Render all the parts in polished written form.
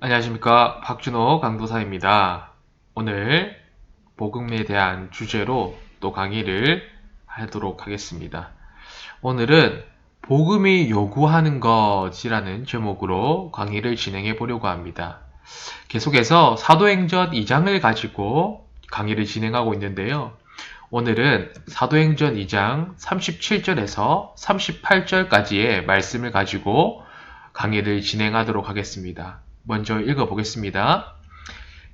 안녕하십니까, 박준호 강도사입니다. 오늘 복음에 대한 주제로 또 강의를 하도록 하겠습니다. 오늘은 복음이 요구하는 것이라는 제목으로 강의를 진행해 보려고 합니다. 계속해서 사도행전 2장을 가지고 강의를 진행하고 있는데요. 오늘은 사도행전 2장 37절에서 38절까지의 말씀을 가지고 강의를 진행하도록 하겠습니다. 먼저 읽어보겠습니다.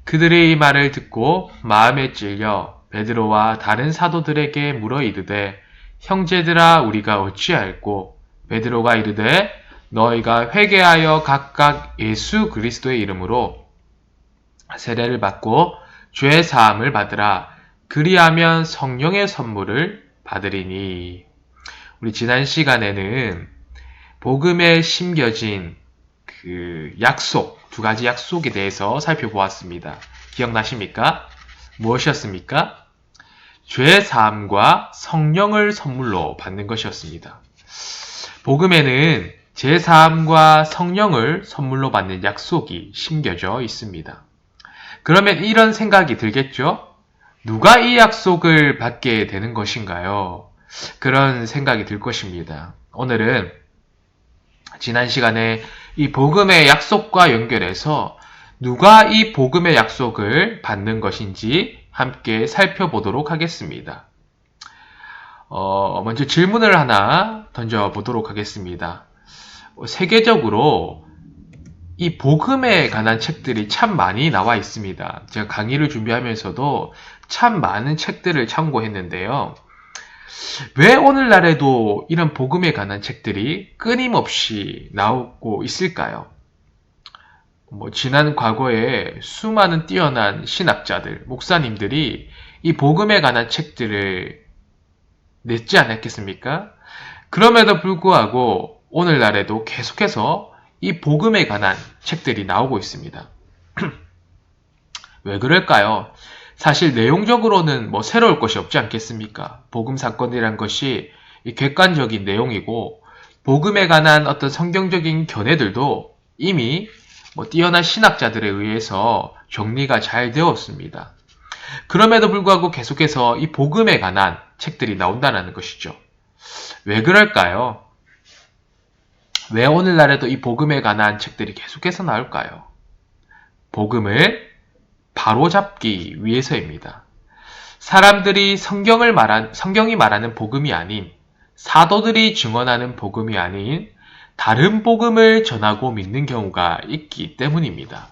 그들의 이 말을 듣고 마음에 찔려 베드로와 다른 사도들에게 물어 이르되 형제들아 우리가 어찌할꼬? 베드로가 이르되 너희가 회개하여 각각 예수 그리스도의 이름으로 세례를 받고 죄 사함을 받으라. 그리하면 성령의 선물을 받으리니. 우리 지난 시간에는 복음에 심겨진 그 약속, 두 가지 약속에 대해서 살펴보았습니다. 기억나십니까? 무엇이었습니까? 죄 사함과 성령을 선물로 받는 것이었습니다. 복음에는 죄 사함과 성령을 선물로 받는 약속이 심겨져 있습니다. 그러면 이런 생각이 들겠죠? 누가 이 약속을 받게 되는 것인가요? 그런 생각이 들 것입니다. 오늘은 지난 시간에 이 복음의 약속과 연결해서 누가 이 복음의 약속을 받는 것인지 함께 살펴보도록 하겠습니다. 먼저 질문을 하나 던져보도록 하겠습니다. 세계적으로 이 복음에 관한 책들이 참 많이 나와 있습니다. 제가 강의를 준비하면서도 참 많은 책들을 참고했는데요. 왜 오늘날에도 이런 복음에 관한 책들이 끊임없이 나오고 있을까요? 지난 과거에 수많은 뛰어난 신학자들, 목사님들이 이 복음에 관한 책들을 냈지 않았겠습니까? 그럼에도 불구하고 오늘날에도 계속해서 이 복음에 관한 책들이 나오고 있습니다. 왜 그럴까요? 사실 내용적으로는 새로울 것이 없지 않겠습니까? 복음 사건이란 것이 객관적인 내용이고 복음에 관한 어떤 성경적인 견해들도 이미 뛰어난 신학자들에 의해서 정리가 잘 되었습니다. 그럼에도 불구하고 계속해서 이 복음에 관한 책들이 나온다는 것이죠. 왜 그럴까요? 왜 오늘날에도 이 복음에 관한 책들이 계속해서 나올까요? 복음을 바로잡기 위해서입니다. 사람들이 성경이 말하는 복음이 아닌, 사도들이 증언하는 복음이 아닌 다른 복음을 전하고 믿는 경우가 있기 때문입니다.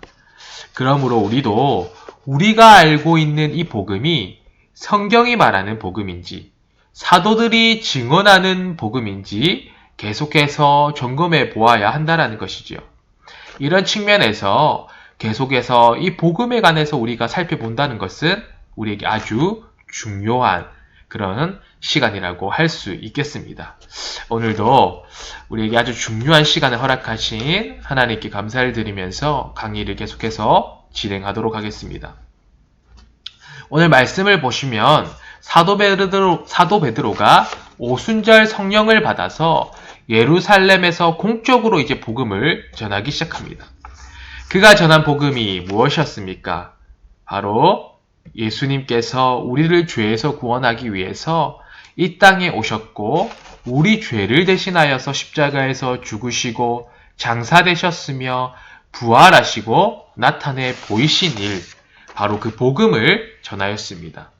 그러므로 우리도 우리가 알고 있는 이 복음이 성경이 말하는 복음인지, 사도들이 증언하는 복음인지 계속해서 점검해 보아야 한다는 것이죠. 이런 측면에서 계속해서 이 복음에 관해서 우리가 살펴본다는 것은 우리에게 아주 중요한 그런 시간이라고 할 수 있겠습니다. 오늘도 우리에게 아주 중요한 시간을 허락하신 하나님께 감사를 드리면서 강의를 계속해서 진행하도록 하겠습니다. 오늘 말씀을 보시면 사도 베드로가 오순절 성령을 받아서 예루살렘에서 공적으로 이제 복음을 전하기 시작합니다. 그가 전한 복음이 무엇이었습니까? 바로 예수님께서 우리를 죄에서 구원하기 위해서 이 땅에 오셨고 우리 죄를 대신하여서 십자가에서 죽으시고 장사되셨으며 부활하시고 나타내 보이신 일, 바로 그 복음을 전하였습니다.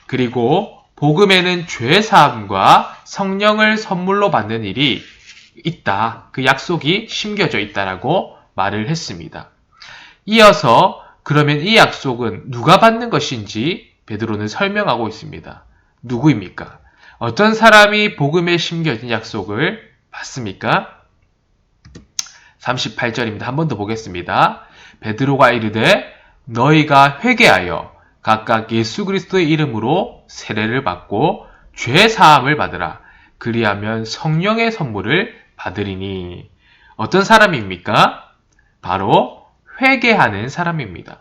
그리고 복음에는 죄 사함과 성령을 선물로 받는 일이 있다. 그 약속이 심겨져 있다라고 말을 했습니다. 이어서 그러면 이 약속은 누가 받는 것인지 베드로는 설명하고 있습니다. 누구입니까? 어떤 사람이 복음에 심겨진 약속을 받습니까? 38절입니다. 한 번 더 보겠습니다. 베드로가 이르되 너희가 회개하여 각각 예수 그리스도의 이름으로 세례를 받고 죄 사함을 받으라. 그리하면 성령의 선물을 받으리니. 어떤 사람입니까? 바로 회개하는 사람입니다.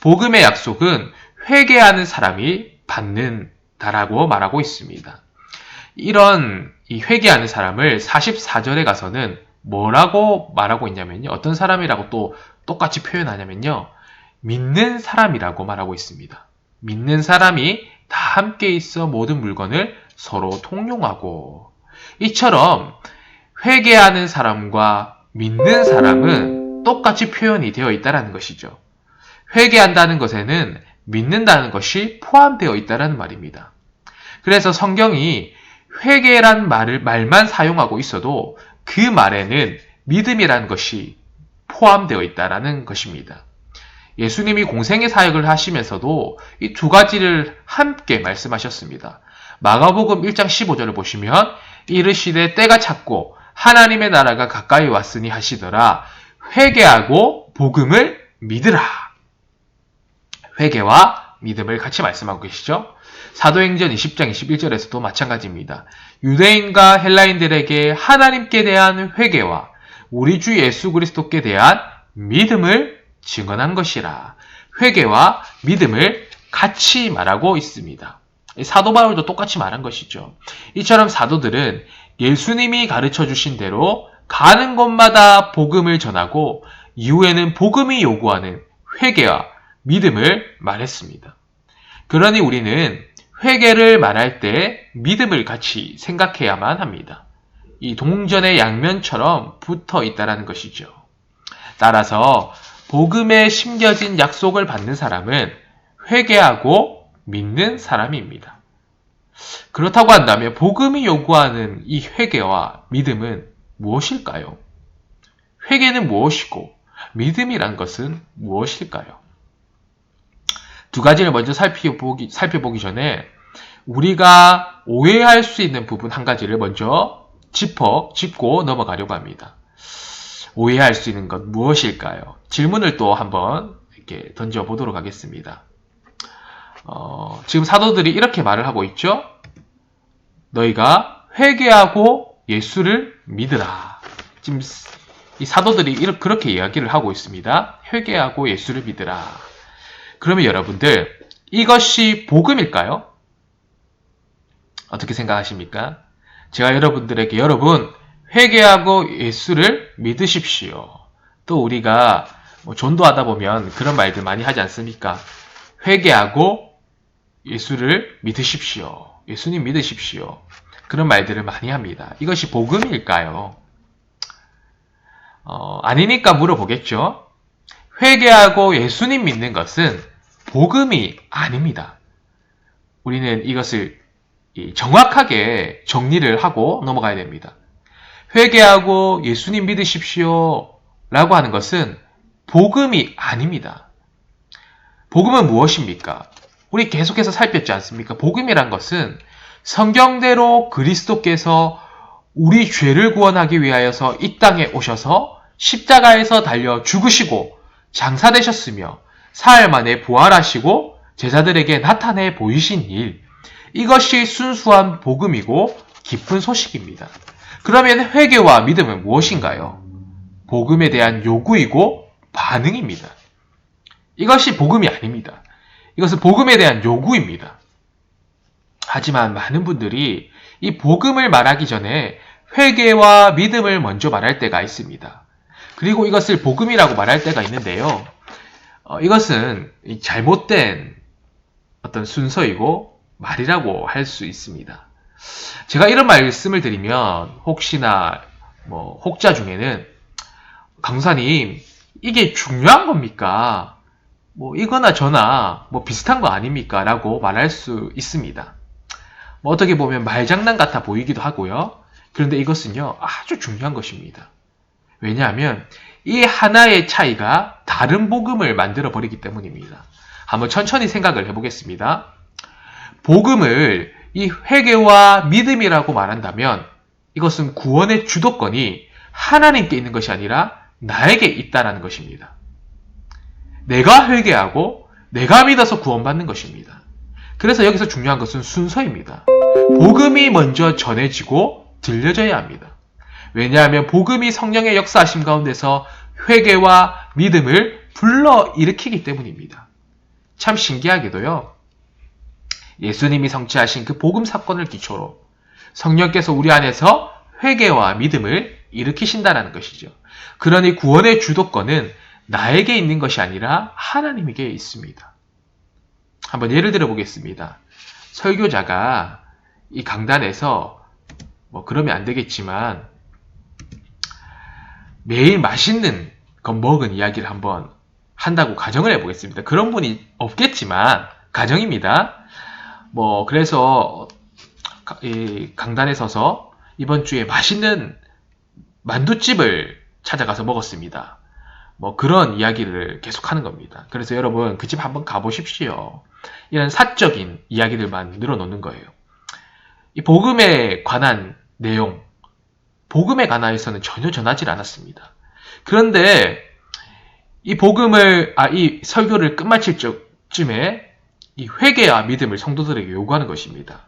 복음의 약속은 회개하는 사람이 받는다라고 말하고 있습니다. 이런 이 회개하는 사람을 44절에 가서는 뭐라고 말하고 있냐면요. 어떤 사람이라고 또 똑같이 표현하냐면요. 믿는 사람이라고 말하고 있습니다. 믿는 사람이 다 함께 있어 모든 물건을 서로 통용하고, 이처럼 회개하는 사람과 믿는 사람은 똑같이 표현이 되어 있다는 것이죠. 회개한다는 것에는 믿는다는 것이 포함되어 있다는 말입니다. 그래서 성경이 회개란 말만 사용하고 있어도 그 말에는 믿음이라는 것이 포함되어 있다는 것입니다. 예수님이 공생의 사역을 하시면서도 이 두 가지를 함께 말씀하셨습니다. 마가복음 1장 15절을 보시면 이르시되 때가 찼고 하나님의 나라가 가까이 왔으니 하시더라. 회개하고 복음을 믿으라. 회개와 믿음을 같이 말씀하고 계시죠. 사도행전 20장 21절에서도 마찬가지입니다. 유대인과 헬라인들에게 하나님께 대한 회개와 우리 주 예수 그리스도께 대한 믿음을 증언한 것이라. 회개와 믿음을 같이 말하고 있습니다. 사도 바울도 똑같이 말한 것이죠. 이처럼 사도들은 예수님이 가르쳐 주신 대로 가는 곳마다 복음을 전하고 이후에는 복음이 요구하는 회개와 믿음을 말했습니다. 그러니 우리는 회개를 말할 때 믿음을 같이 생각해야만 합니다. 이 동전의 양면처럼 붙어 있다는 것이죠. 따라서 복음에 심겨진 약속을 받는 사람은 회개하고 믿는 사람입니다. 그렇다고 한다면 복음이 요구하는 이 회개와 믿음은 무엇일까요? 회개는 무엇이고 믿음이란 것은 무엇일까요? 두 가지를 먼저 살펴보기 전에 우리가 오해할 수 있는 부분 한 가지를 먼저 짚고 넘어가려고 합니다. 오해할 수 있는 것 무엇일까요? 질문을 또 한번 이렇게 던져보도록 하겠습니다. 지금 사도들이 이렇게 말을 하고 있죠. 너희가 회개하고 예수를 믿으라. 지금 이 사도들이 그렇게 이야기를 하고 있습니다. 회개하고 예수를 믿으라. 그러면 여러분들 이것이 복음일까요? 어떻게 생각하십니까? 제가 여러분들에게 여러분 회개하고 예수를 믿으십시오. 또 우리가 전도하다 보면 그런 말들 많이 하지 않습니까? 회개하고 예수를 믿으십시오. 예수님 믿으십시오. 그런 말들을 많이 합니다. 이것이 복음일까요? 아니니까 물어보겠죠. 회개하고 예수님 믿는 것은 복음이 아닙니다. 우리는 이것을 정확하게 정리를 하고 넘어가야 됩니다. 회개하고 예수님 믿으십시오 라고 하는 것은 복음이 아닙니다. 복음은 무엇입니까? 우리 계속해서 살폈지 않습니까? 복음이란 것은 성경대로 그리스도께서 우리 죄를 구원하기 위하여서 이 땅에 오셔서 십자가에서 달려 죽으시고 장사되셨으며 사흘 만에 부활하시고 제자들에게 나타내 보이신 일, 이것이 순수한 복음이고 기쁜 소식입니다. 그러면 회개와 믿음은 무엇인가요? 복음에 대한 요구이고 반응입니다. 이것이 복음이 아닙니다. 이것은 복음에 대한 요구입니다. 하지만 많은 분들이 이 복음을 말하기 전에 회개와 믿음을 먼저 말할 때가 있습니다. 그리고 이것을 복음이라고 말할 때가 있는데요. 이것은 잘못된 어떤 순서이고 말이라고 할 수 있습니다. 제가 이런 말씀을 드리면 혹시나 혹자 중에는 강사님 이게 중요한 겁니까? 이거나 저나 비슷한 거 아닙니까? 라고 말할 수 있습니다. 어떻게 보면 말장난 같아 보이기도 하고요. 그런데 이것은요 아주 중요한 것입니다. 왜냐하면 이 하나의 차이가 다른 복음을 만들어 버리기 때문입니다. 한번 천천히 생각을 해보겠습니다. 복음을 이 회개와 믿음이라고 말한다면 이것은 구원의 주도권이 하나님께 있는 것이 아니라 나에게 있다는 것입니다. 내가 회개하고 내가 믿어서 구원받는 것입니다. 그래서 여기서 중요한 것은 순서입니다. 복음이 먼저 전해지고 들려져야 합니다. 왜냐하면 복음이 성령의 역사하심 가운데서 회개와 믿음을 불러일으키기 때문입니다. 참 신기하게도요. 예수님이 성취하신 그 복음 사건을 기초로 성령께서 우리 안에서 회개와 믿음을 일으키신다는 것이죠. 그러니 구원의 주도권은 나에게 있는 것이 아니라 하나님에게 있습니다. 한번 예를 들어 보겠습니다. 설교자가 이 강단에서 그러면 안 되겠지만 매일 맛있는 거 먹은 이야기를 한번 한다고 가정을 해보겠습니다. 그런 분이 없겠지만 가정입니다. 그래서 이 강단에 서서 이번 주에 맛있는 만두집을 찾아가서 먹었습니다. 그런 이야기를 계속하는 겁니다. 그래서 여러분 그 집 한번 가보십시오. 이런 사적인 이야기들만 늘어놓는 거예요. 이 복음에 관한 내용, 복음에 관하여서는 전혀 전하지 않았습니다. 그런데 이 이 설교를 끝마칠 쯤에 이 회개와 믿음을 성도들에게 요구하는 것입니다.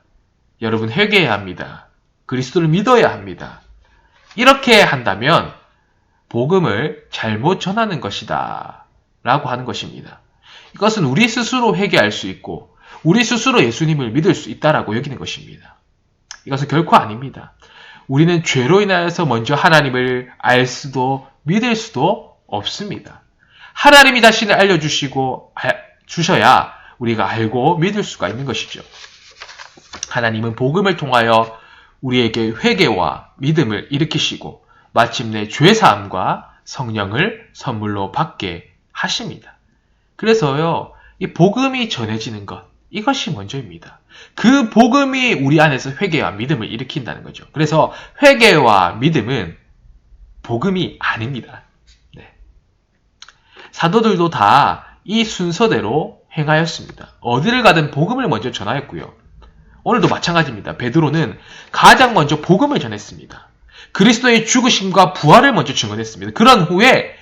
여러분 회개해야 합니다. 그리스도를 믿어야 합니다. 이렇게 한다면 복음을 잘못 전하는 것이다 라고 하는 것입니다. 이것은 우리 스스로 회개할 수 있고 우리 스스로 예수님을 믿을 수 있다라고 여기는 것입니다. 이것은 결코 아닙니다. 우리는 죄로 인하여서 먼저 하나님을 알 수도 믿을 수도 없습니다. 하나님이 자신을 알려주시고 주셔야 우리가 알고 믿을 수가 있는 것이죠. 하나님은 복음을 통하여 우리에게 회개와 믿음을 일으키시고 마침내 죄사함과 성령을 선물로 받게 하십니다. 그래서요, 이 복음이 전해지는 것, 이것이 먼저입니다. 그 복음이 우리 안에서 회개와 믿음을 일으킨다는 거죠. 그래서 회개와 믿음은 복음이 아닙니다. 네. 사도들도 다 이 순서대로 행하였습니다. 어디를 가든 복음을 먼저 전하였고요. 오늘도 마찬가지입니다. 베드로는 가장 먼저 복음을 전했습니다. 그리스도의 죽으심과 부활을 먼저 증언했습니다. 그런 후에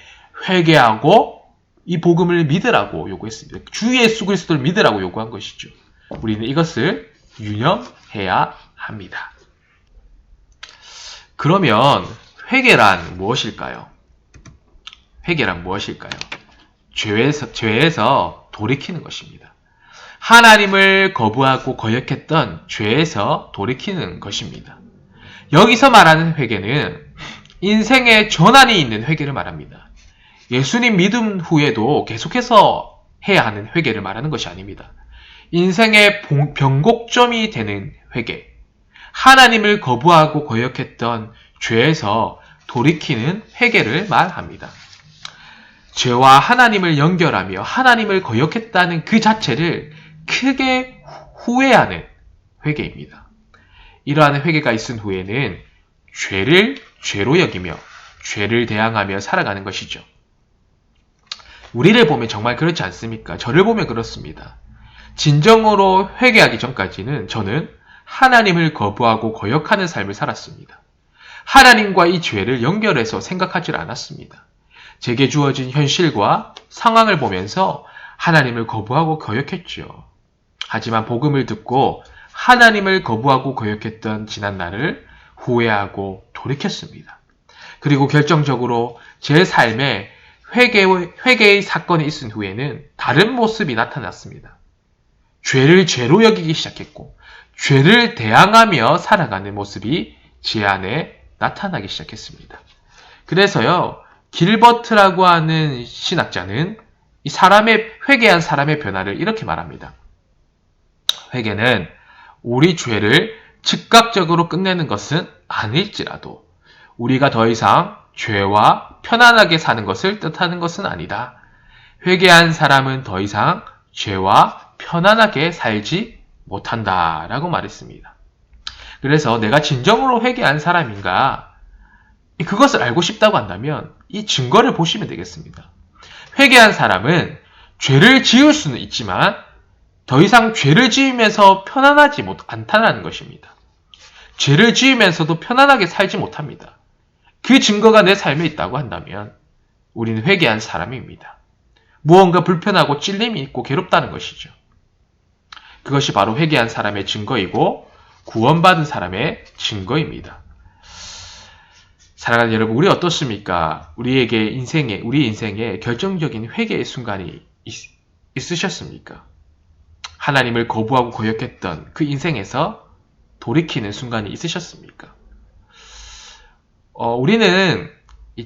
회개하고 이 복음을 믿으라고 요구했습니다. 주 예수 그리스도를 믿으라고 요구한 것이죠. 우리는 이것을 유념해야 합니다. 그러면 회개란 무엇일까요? 회개란 무엇일까요? 죄에서 돌이키는 것입니다. 하나님을 거부하고 거역했던 죄에서 돌이키는 것입니다. 여기서 말하는 회개는 인생의 전환이 있는 회개를 말합니다. 예수님 믿음 후에도 계속해서 해야 하는 회개를 말하는 것이 아닙니다. 인생의 변곡점이 되는 회개, 하나님을 거부하고 거역했던 죄에서 돌이키는 회개를 말합니다. 죄와 하나님을 연결하며 하나님을 거역했다는 그 자체를 크게 후회하는 회개입니다. 이러한 회개가 있은 후에는 죄를 죄로 여기며 죄를 대항하며 살아가는 것이죠. 우리를 보면 정말 그렇지 않습니까? 저를 보면 그렇습니다. 진정으로 회개하기 전까지는 저는 하나님을 거부하고 거역하는 삶을 살았습니다. 하나님과 이 죄를 연결해서 생각하지 않았습니다. 제게 주어진 현실과 상황을 보면서 하나님을 거부하고 거역했죠. 하지만 복음을 듣고 하나님을 거부하고 거역했던 지난 날을 후회하고 돌이켰습니다. 그리고 결정적으로 제 삶에 회개의 사건이 있은 후에는 다른 모습이 나타났습니다. 죄를 죄로 여기기 시작했고 죄를 대항하며 살아가는 모습이 제 안에 나타나기 시작했습니다. 그래서요, 길버트라고 하는 신학자는 이 회개한 사람의 변화를 이렇게 말합니다. 회개는 우리 죄를 즉각적으로 끝내는 것은 아닐지라도 우리가 더 이상 죄와 편안하게 사는 것을 뜻하는 것은 아니다. 회개한 사람은 더 이상 죄와 편안하게 살지 못한다 라고 말했습니다. 그래서 내가 진정으로 회개한 사람인가? 그것을 알고 싶다고 한다면 이 증거를 보시면 되겠습니다. 회개한 사람은 죄를 지을 수는 있지만 더 이상 죄를 지으면서 편안하지 않다는 것입니다. 죄를 지으면서도 편안하게 살지 못합니다. 그 증거가 내 삶에 있다고 한다면 우리는 회개한 사람입니다. 무언가 불편하고 찔림이 있고 괴롭다는 것이죠. 그것이 바로 회개한 사람의 증거이고 구원받은 사람의 증거입니다. 사랑하는 여러분, 우리 어떻습니까? 우리 인생에 결정적인 회개의 순간이 있으셨습니까? 하나님을 거부하고 거역했던 그 인생에서 돌이키는 순간이 있으셨습니까? 우리는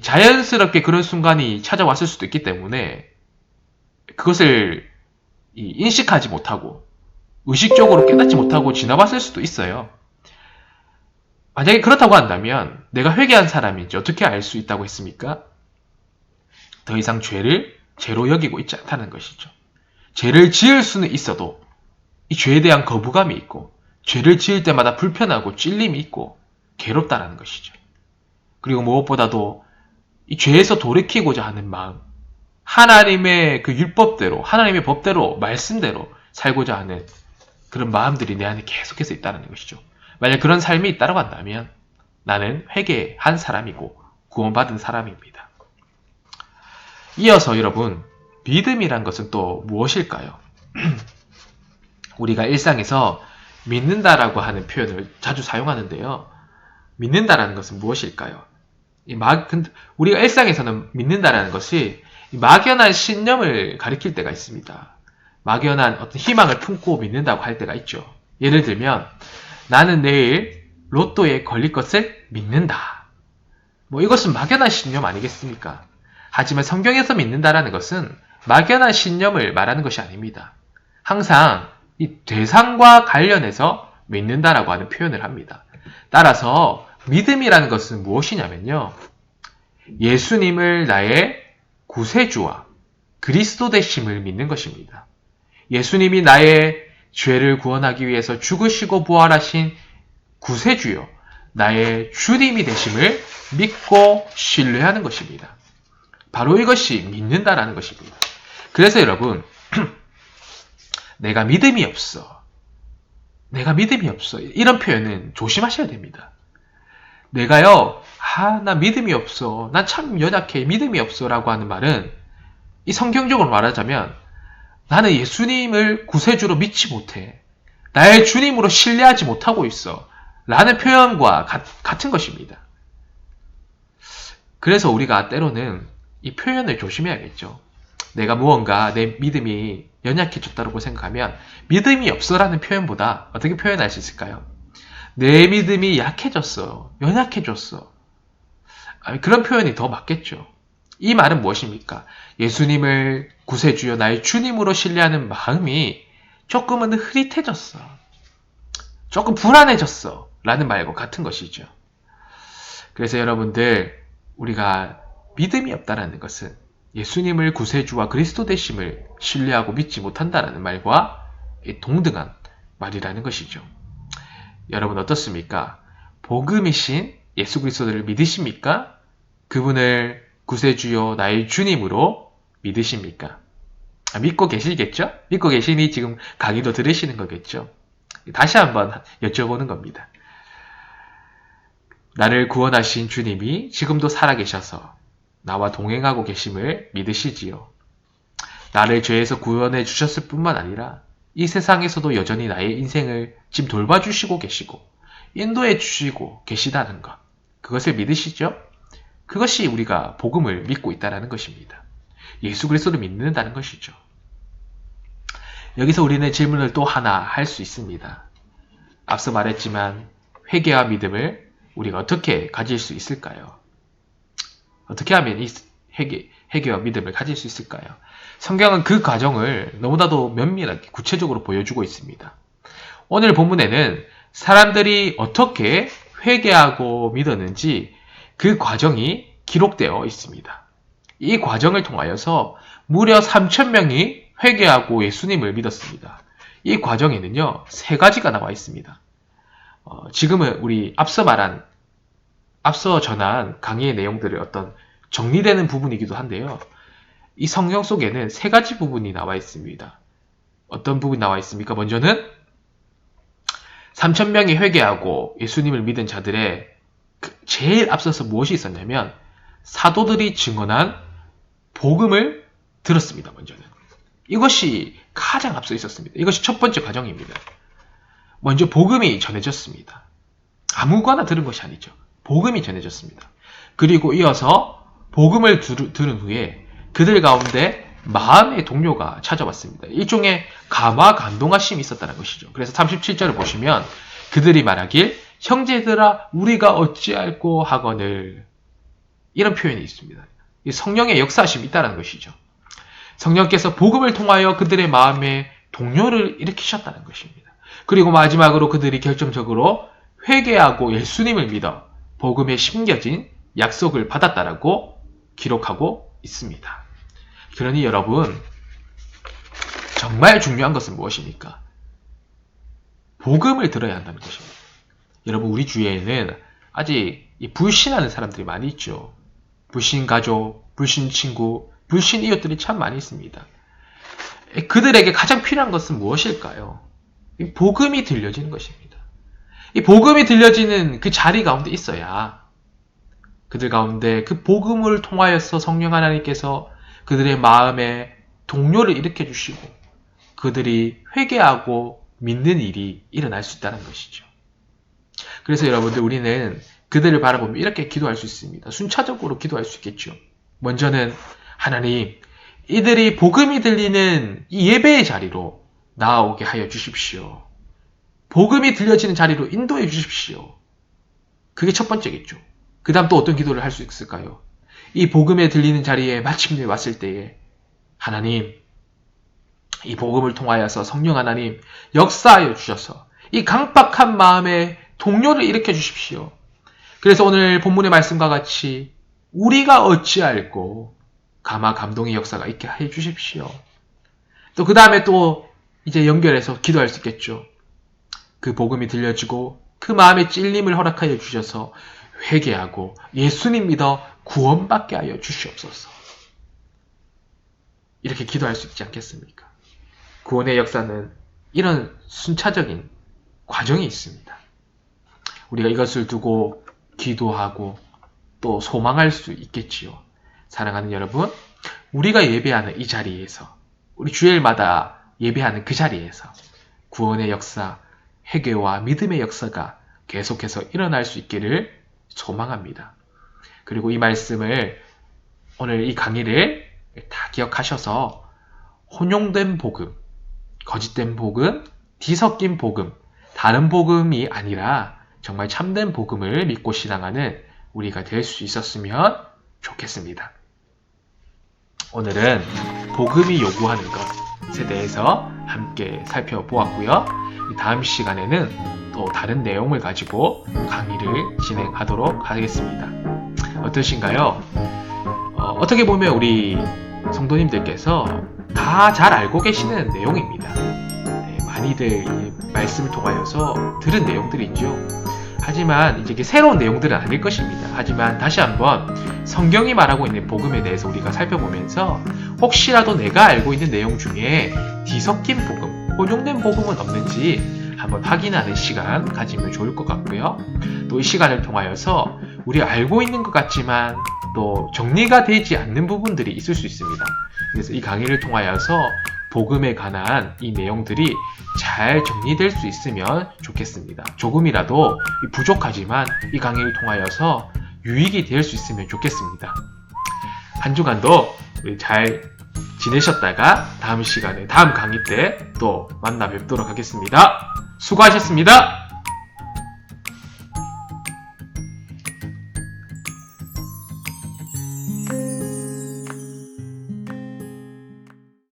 자연스럽게 그런 순간이 찾아왔을 수도 있기 때문에 그것을 인식하지 못하고 의식적으로 깨닫지 못하고 지나봤을 수도 있어요. 만약에 그렇다고 한다면 내가 회개한 사람인지 어떻게 알 수 있다고 했습니까? 더 이상 죄를 죄로 여기고 있지 않다는 것이죠. 죄를 지을 수는 있어도 이 죄에 대한 거부감이 있고 죄를 지을 때마다 불편하고 찔림이 있고 괴롭다라는 것이죠. 그리고 무엇보다도 이 죄에서 돌이키고자 하는 마음, 하나님의 그 율법대로, 하나님의 법대로, 말씀대로 살고자 하는 그런 마음들이 내 안에 계속해서 있다는 것이죠. 만약 그런 삶이 있다고 한다면 나는 회개한 사람이고 구원받은 사람입니다. 이어서 여러분, 믿음이란 것은 또 무엇일까요? 우리가 일상에서 믿는다라고 하는 표현을 자주 사용하는데요. 믿는다라는 것은 무엇일까요? 우리가 일상에서는 믿는다라는 것이 막연한 신념을 가리킬 때가 있습니다. 막연한 어떤 희망을 품고 믿는다고 할 때가 있죠. 예를 들면 나는 내일 로또에 걸릴 것을 믿는다. 이것은 막연한 신념 아니겠습니까? 하지만 성경에서 믿는다라는 것은 막연한 신념을 말하는 것이 아닙니다. 항상 이 대상과 관련해서 믿는다라고 하는 표현을 합니다. 따라서 믿음이라는 것은 무엇이냐면요. 예수님을 나의 구세주와 그리스도 되심을 믿는 것입니다. 예수님이 나의 죄를 구원하기 위해서 죽으시고 부활하신 구세주요, 나의 주님이 되심을 믿고 신뢰하는 것입니다. 바로 이것이 믿는다라는 것입니다. 그래서 여러분, 내가 믿음이 없어. 이런 표현은 조심하셔야 됩니다. 내가요, 나 믿음이 없어. 난 참 연약해. 믿음이 없어. 라고 하는 말은 이 성경적으로 말하자면 나는 예수님을 구세주로 믿지 못해. 나의 주님으로 신뢰하지 못하고 있어. 라는 표현과 같은 것입니다. 그래서 우리가 때로는 이 표현을 조심해야겠죠. 내가 무언가 내 믿음이 연약해졌다고 생각하면 믿음이 없어라는 표현보다 어떻게 표현할 수 있을까요? 내 믿음이 약해졌어. 연약해졌어. 그런 표현이 더 맞겠죠. 이 말은 무엇입니까? 예수님을 구세주여 나의 주님으로 신뢰하는 마음이 조금은 흐릿해졌어. 조금 불안해졌어. 라는 말과 같은 것이죠. 그래서 여러분들, 우리가 믿음이 없다는 것은 예수님을 구세주와 그리스도 되심을 신뢰하고 믿지 못한다는 말과 동등한 말이라는 것이죠. 여러분 어떻습니까? 복음이신 예수 그리스도를 믿으십니까? 그분을 구세주요 나의 주님으로 믿으십니까? 믿고 계시겠죠? 믿고 계시니 지금 강의도 들으시는 거겠죠? 다시 한번 여쭤보는 겁니다. 나를 구원하신 주님이 지금도 살아계셔서 나와 동행하고 계심을 믿으시지요. 나를 죄에서 구원해 주셨을 뿐만 아니라 이 세상에서도 여전히 나의 인생을 지금 돌봐주시고 계시고 인도해 주시고 계시다는 것, 그것을 믿으시죠? 그것이 우리가 복음을 믿고 있다는 것입니다. 예수 그리스도를 믿는다는 것이죠. 여기서 우리는 질문을 또 하나 할 수 있습니다. 앞서 말했지만 회개와 믿음을 우리가 어떻게 가질 수 있을까요? 어떻게 하면 이 회개와 믿음을 가질 수 있을까요? 성경은 그 과정을 너무나도 면밀하게 구체적으로 보여주고 있습니다. 오늘 본문에는 사람들이 어떻게 회개하고 믿었는지 그 과정이 기록되어 있습니다. 이 과정을 통하여서 무려 3,000명이 회개하고 예수님을 믿었습니다. 이 과정에는요, 3가지가 나와 있습니다. 지금은 우리 앞서 전한 강의의 내용들의 어떤 정리되는 부분이기도 한데요. 이 성경 속에는 3가지 부분이 나와 있습니다. 어떤 부분이 나와 있습니까? 먼저는 3,000명이 회개하고 예수님을 믿은 자들의 제일 앞서서 무엇이 있었냐면 사도들이 증언한 복음을 들었습니다. 먼저는. 이것이 가장 앞서 있었습니다. 이것이 첫 번째 과정입니다. 먼저 복음이 전해졌습니다. 아무거나 들은 것이 아니죠. 복음이 전해졌습니다. 그리고 이어서 복음을 들은 후에 그들 가운데 마음의 동료가 찾아왔습니다. 일종의 감화 감동하심이 있었다는 것이죠. 그래서 37절을 보시면 그들이 말하길 형제들아 우리가 어찌할꼬 하거늘. 이런 표현이 있습니다. 성령의 역사하심이 있다는 것이죠. 성령께서 복음을 통하여 그들의 마음에 동요를 일으키셨다는 것입니다. 그리고 마지막으로 그들이 결정적으로 회개하고 예수님을 믿어 복음에 심겨진 약속을 받았다라고 기록하고 있습니다. 그러니 여러분, 정말 중요한 것은 무엇입니까? 복음을 들어야 한다는 것입니다. 여러분, 우리 주위에는 아직 불신하는 사람들이 많이 있죠. 불신 가족, 불신 친구, 불신 이웃들이 참 많이 있습니다. 그들에게 가장 필요한 것은 무엇일까요? 복음이 들려지는 것입니다. 이 복음이 들려지는 그 자리 가운데 있어야 그들 가운데 그 복음을 통하여서 성령 하나님께서 그들의 마음에 동요를 일으켜 주시고 그들이 회개하고 믿는 일이 일어날 수 있다는 것이죠. 그래서 여러분들, 우리는 그들을 바라보며 이렇게 기도할 수 있습니다. 순차적으로 기도할 수 있겠죠. 먼저는 하나님, 이들이 복음이 들리는 이 예배의 자리로 나아오게 하여 주십시오. 복음이 들려지는 자리로 인도해 주십시오. 그게 첫 번째겠죠. 그 다음 또 어떤 기도를 할 수 있을까요? 이 복음에 들리는 자리에 마침내 왔을 때에 하나님, 이 복음을 통하여서 성령 하나님 역사하여 주셔서 이 강박한 마음에 동요를 일으켜 주십시오. 그래서 오늘 본문의 말씀과 같이 우리가 어찌할꼬 가마 감동의 역사가 있게 해 주십시오. 또 그 다음에 또 이제 연결해서 기도할 수 있겠죠. 그 복음이 들려지고 그 마음의 찔림을 허락하여 주셔서 회개하고 예수님 믿어 구원받게 하여 주시옵소서. 이렇게 기도할 수 있지 않겠습니까? 구원의 역사는 이런 순차적인 과정이 있습니다. 우리가 이것을 두고 기도하고 또 소망할 수 있겠지요. 사랑하는 여러분, 우리가 예배하는 이 자리에서, 우리 주일마다 예배하는 그 자리에서 구원의 역사, 회개와 믿음의 역사가 계속해서 일어날 수 있기를 소망합니다. 그리고 이 말씀을, 오늘 이 강의를 다 기억하셔서 혼용된 복음, 거짓된 복음, 뒤섞인 복음, 다른 복음이 아니라 정말 참된 복음을 믿고 신앙하는 우리가 될 수 있었으면 좋겠습니다. 오늘은 복음이 요구하는 것에 대해서 함께 살펴보았고요. 다음 시간에는 또 다른 내용을 가지고 강의를 진행하도록 하겠습니다. 어떠신가요? 어떻게 보면 우리 성도님들께서 다 잘 알고 계시는 내용입니다. 많이들 이 말씀을 통하여서 들은 내용들이 있죠. 하지만 이제 이게 새로운 내용들은 아닐 것입니다. 하지만 다시 한번 성경이 말하고 있는 복음에 대해서 우리가 살펴보면서 혹시라도 내가 알고 있는 내용 중에 뒤섞인 복음, 혼용된 복음은 없는지 한번 확인하는 시간 가지면 좋을 것 같고요. 또 이 시간을 통하여서 우리 알고 있는 것 같지만 또 정리가 되지 않는 부분들이 있을 수 있습니다. 그래서 이 강의를 통하여서 복음에 관한 이 내용들이 잘 정리될 수 있으면 좋겠습니다. 조금이라도 부족하지만 이 강의를 통하여서 유익이 될 수 있으면 좋겠습니다. 한 주간도 잘 지내셨다가 다음 시간에, 다음 강의 때 또 만나 뵙도록 하겠습니다. 수고하셨습니다.